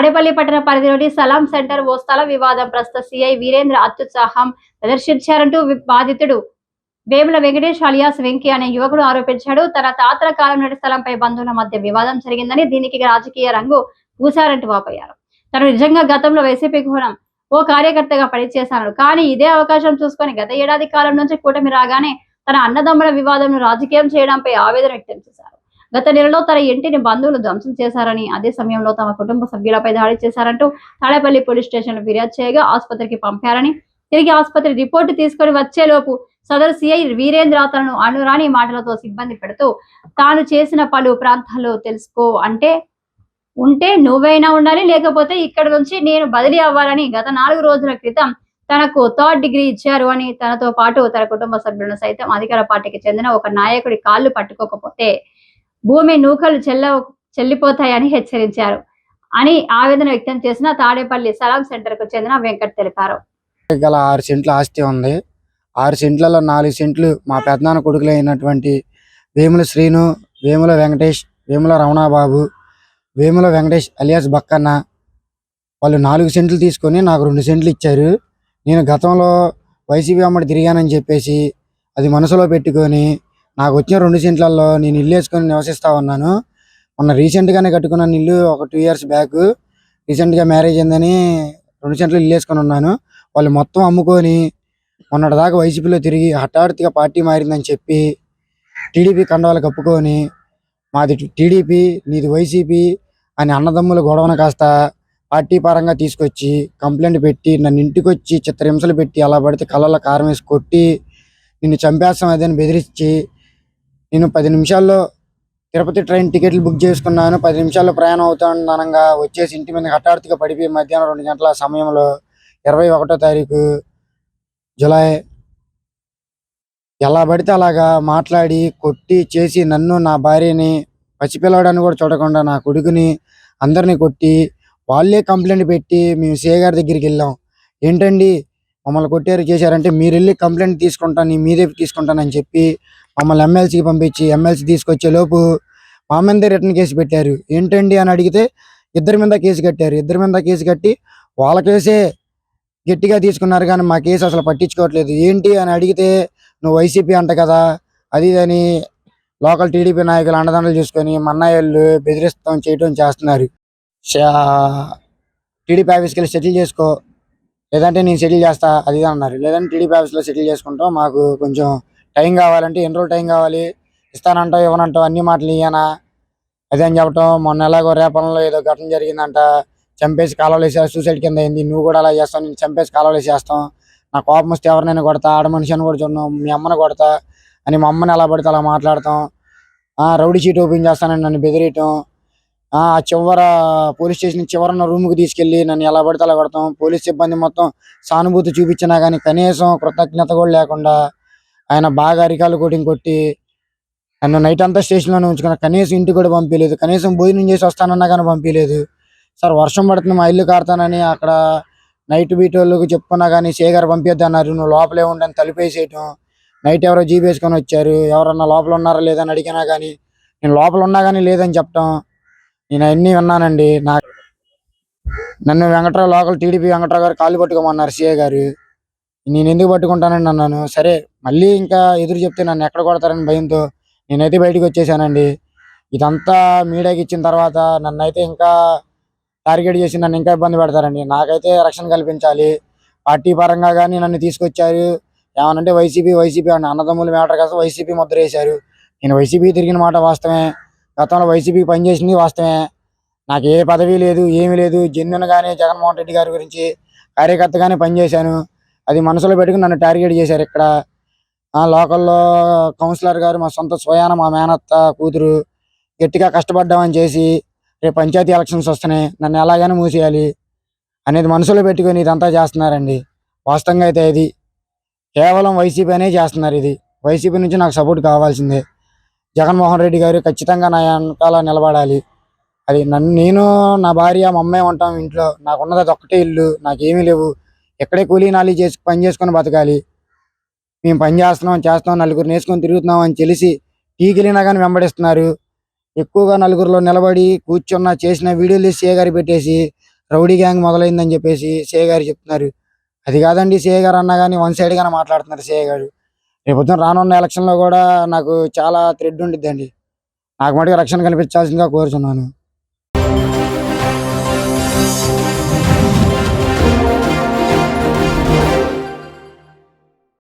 తాడేపల్లి పట్టణ పరిధిలోని సలాం సెంటర్ ఓ స్థల వివాదం ప్రస్తుత సిఐ వీరేంద్ర అత్యుత్సాహం ప్రదర్శించారంటూ బాధితుడు వేముల వెంకటేష్ అలియాస్ వెంకీ అనే యువకుడు ఆరోపించాడు. తన తాతల కాలం నాటి స్థలంపై బంధువుల మధ్య వివాదం జరిగిందని, దీనికి రాజకీయ రంగు పూశారంటూ వాపోయారు. తను నిజంగా గతంలో వైసీపీ కోణం ఓ కార్యకర్తగా పనిచేశాను, కానీ ఇదే అవకాశం చూసుకొని గత ఏడాది కాలం నుంచి కూటమి రాగానే తన అన్నదమ్ముల వివాదంను రాజకీయం చేయడంపై ఆవేదన వ్యక్తం చేశారు. గత నెలలో తన ఇంటిని బంధువులు ధ్వంసం చేశారని, అదే సమయంలో తమ కుటుంబ సభ్యులపై దాడి చేశారంటూ తాడేపల్లి పోలీస్ స్టేషన్లో ఫిర్యాదు చేయగా ఆసుపత్రికి పంపారని, తిరిగి ఆసుపత్రి రిపోర్టు తీసుకొని వచ్చేలోపు సదరు సిఐ వీరేంద్ర తనను అనురాని మాటలతో సిబ్బంది పెడుతూ తాను చేసిన పలు ప్రాంతాల్లో తెలుసుకో ఉంటే నువ్వైనా ఉండాలి, లేకపోతే ఇక్కడ నుంచి నేను బదిలీ అవ్వాలని గత 4 రోజుల క్రితం తనకు 3rd డిగ్రీ ఇచ్చారు అని, తనతో పాటు తన కుటుంబ సభ్యులను సైతం అధికార పార్టీకి చెందిన ఒక నాయకుడి కాళ్ళు పట్టుకోకపోతే భూమి నూకలు చెల్లిపోతాయని హెచ్చరించారు అని ఆవేదన వ్యక్తం చేసిన తాడేపల్లి సలాం సెంటర్ కు చెందిన వెంకట్ తెలిపారు. 6 సెంట్ల ఆస్తి ఉంది. 6 సెంట్లలో 4 సెంట్లు మా పెద్దనాన్న కొడుకులైనటువంటి వేముల శ్రీను, వేముల వెంకటేష్, వేముల రమణాబాబు, వేముల వెంకటేష్ అలియాస్ బక్కన్న వాళ్ళు 4 సెంట్లు తీసుకొని నాకు 2 సెంట్లు ఇచ్చారు. నేను గతంలో వైసీపీ అమ్మడి తిరిగానని చెప్పేసి అది మనసులో పెట్టుకొని నాకు వచ్చిన 2 సెంట్లలో నేను ఇల్లు వేసుకొని నివసిస్తా ఉన్నాను. మొన్న రీసెంట్గానే కట్టుకున్నాను ఇల్లు, ఒక 2 ఇయర్స్ బ్యాక్. రీసెంట్గా మ్యారేజ్ అయిందని 2 సెంట్లు ఇల్లు వేసుకొని ఉన్నాను. వాళ్ళు మొత్తం అమ్ముకొని మొన్నటిదాకా వైసీపీలో తిరిగి హఠాత్తుగా పార్టీ మారిందని చెప్పి టీడీపీ కండవాలు కప్పుకొని మాది టీడీపీ నీది వైసీపీ అని అన్నదమ్ముల గొడవను కాస్త పార్టీ పరంగా తీసుకొచ్చి కంప్లైంట్ పెట్టి నన్ను ఇంటికి వచ్చి చిత్రహింసలు పెట్టి అలా పడితే కళ్ళల్లో కారం వేసి కొట్టి నిన్ను చంపేస్తాం అదని బెదిరించి నేను 10 నిమిషాల్లో తిరుపతి ట్రైన్ టికెట్లు బుక్ చేసుకున్నాను. 10 నిమిషాల్లో ప్రయాణం అవుతానగా వచ్చేసి ఇంటి మీద హఠాత్తుగా పడిపోయి మధ్యాహ్నం 2 గంటల సమయంలో 21వ తారీఖు జూలై ఎలా పడితే అలాగా మాట్లాడి కొట్టి చేసి నన్ను, నా భార్యని, పసిపిల్లవాడని కూడా చూడకుండా నా కొడుకుని అందరినీ కొట్టి వాళ్ళే కంప్లైంట్ పెట్టి మేము సిఐ గారి దగ్గరికి వెళ్ళాం. ఏంటండి మమ్మల్ని కొట్టారు చేశారంటే మీరు వెళ్ళి కంప్లైంట్ తీసుకుంటాను, నీ మీదే తీసుకుంటానని చెప్పి మమ్మల్ని ఎమ్మెల్సీకి పంపించి ఎమ్మెల్సీ తీసుకొచ్చే లోపు మా మీదే రిటర్న్ కేసు పెట్టారు. ఏంటండి అని అడిగితే ఇద్దరి మీద కేసు కట్టారు. ఇద్దరి మీద కేసు కట్టి వాళ్ళ కేసే గట్టిగా తీసుకున్నారు, కానీ మా కేసు అసలు పట్టించుకోవట్లేదు. ఏంటి అని అడిగితే నువ్వు వైసీపీ అంట కదా అది అని లోకల్ టీడీపీ నాయకులు అండదండలు చూసుకొని మన్నాయిళ్ళు బెదిరిస్తాం చేయటం చేస్తున్నారు. టీడీపీ ఆఫీస్కి వెళ్ళి సెటిల్ చేసుకో, లేదంటే నేను సెటిల్ చేస్తా అది అన్నారు. లేదంటే టీడీపీ ఆఫీస్లో సెటిల్ చేసుకుంటాం, మాకు కొంచెం టైం కావాలంటే ఎన్ని రోజులు టైం కావాలి, ఇస్తానంటావు ఇవ్వనంటావు అన్ని మాటలు ఇయ్యనా అది అని చెప్పటం. మొన్న ఎలాగో రేపల్లో ఏదో ఘటన జరిగిందంట, చంపేసి కాలువలు వేసా, సూసైడ్ కింద అయింది, నువ్వు కూడా అలా చేస్తావు, నేను చంపేసి కాలువలు వేసేస్తాం, నా కోపం వస్తే ఎవరినైనా కొడతా, ఆడ మనిషి అని కూడా చూడను, మీ అమ్మని కొడతా అని మా అమ్మని ఎలా పడితే అలా మాట్లాడతాం. రౌడీ షీట్ ఓపెన్ చేస్తానని నన్ను బెదిరియటం, ఆ చివర పోలీస్ స్టేషన్ చివరన్న రూమ్కి తీసుకెళ్ళి నన్ను ఎలా పడితే అలా కొడతాం. పోలీస్ సిబ్బంది మొత్తం సానుభూతి చూపించినా కానీ కనీసం కృతజ్ఞత కూడా లేకుండా ఆయన బాగా అరికాలు కొట్టి నన్ను నైట్ అంతా స్టేషన్లోనే ఉంచుకున్నా. కనీసం ఇంటికి కూడా పంపించలేదు, కనీసం భోజనం చేసి వస్తానన్నా కానీ పంపించలేదు. సార్ వర్షం పడుతుంది మా ఇల్లు కారుతానని అక్కడ నైట్ బీట్ వాళ్ళకి చెప్పుకున్నా కానీ సేగారు పంపిద్దు అన్నారు. నువ్వు లోపలే ఉండని తలుపేసేయటం. నైట్ ఎవరో జీప్ వేసుకొని వచ్చారు, ఎవరన్నా లోపల ఉన్నారా లేదని అడిగినా కానీ నేను లోపల ఉన్నా కానీ లేదని చెప్పటం నేను అన్నీ విన్నానండి. నన్ను వెంకట్రావు లోకల్ టీడీపీ వెంకట్రావు గారు కాళ్ళు పట్టుకోమన్నారు సిఐ గారు. నేను ఎందుకు పట్టుకుంటానని అన్నాను. సరే మళ్ళీ ఇంకా ఎదురు చెప్తే నన్ను ఎక్కడ కొడతారని భయంతో నేనైతే బయటకు వచ్చేసానండి. ఇదంతా మీడియాకి ఇచ్చిన తర్వాత నన్ను అయితే ఇంకా టార్గెట్ చేసి నన్ను ఇంకా ఇబ్బంది పెడతారండి. నాకైతే రక్షణ కల్పించాలి. పార్టీ పరంగా కానీ నన్ను తీసుకొచ్చారు, ఏమనంటే వైసీపీ అని అన్నదమ్ములు మ్యాటర్ కాస్త వైసీపీ ముద్ర వేశారు. నేను వైసీపీ తిరిగిన మాట వాస్తవమే, గతంలో వైసీపీకి పనిచేసింది వాస్తవమే. నాకు ఏ పదవి లేదు, ఏమీ లేదు. జెన్యున్గానే జగన్మోహన్ రెడ్డి గారి గురించి కార్యకర్తగానే పనిచేశాను. అది మనసులో పెట్టుకుని నన్ను టార్గెట్ చేశారు. ఇక్కడ లోకల్లో కౌన్సిలర్ గారు మా సొంత స్వయాన మా మేనత్త కూతురు గట్టిగా కష్టపడ్డామని చేసి రేపు పంచాయతీ ఎలక్షన్స్ వస్తున్నాయి, నన్ను ఎలాగైనా మూసేయాలి అనేది మనసులో పెట్టుకొని ఇదంతా చేస్తున్నారండి. వాస్తవంగా అయితే ఇది కేవలం వైసీపీ అనే చేస్తున్నారు. ఇది వైసీపీ నుంచి నాకు సపోర్ట్ కావాల్సిందే. జగన్మోహన్ రెడ్డి గారు ఖచ్చితంగా నా వెనకాల నిలబడాలి. అది నేను నా భార్య మా అమ్మాయి ఉంటాం ఇంట్లో. నాకున్నది అది ఒక్కటే ఇల్లు, నాకేమీ లేవు. ఎక్కడే కూలీ నాలి చేసి పని చేసుకొని బతకాలి. మేము పని చేస్తున్నాం నలుగురు నేసుకొని తిరుగుతున్నాం అని తెలిసి టీకెళ్ళినా కానీ వెంబడిస్తున్నారు. ఎక్కువగా నలుగురిలో నిలబడి కూర్చున్న చేసిన వీడియోలు సీఏ గారికి పెట్టేసి రౌడీ గ్యాంగ్ మొదలైందని చెప్పేసి సిఐ గారు చెప్తున్నారు. అది కాదండి, సిఐ గారు అన్నా కానీ వన్ సైడ్ గానే మాట్లాడుతున్నారు సిఐ గారు. రేపొద్దున రానున్న ఎలక్షన్ లో కూడా నాకు చాలా థ్రెడ్ ఉండిద్దండి. నాకు మటుకు రక్షణ కల్పించాల్సిందిగా కోరుచున్నాను.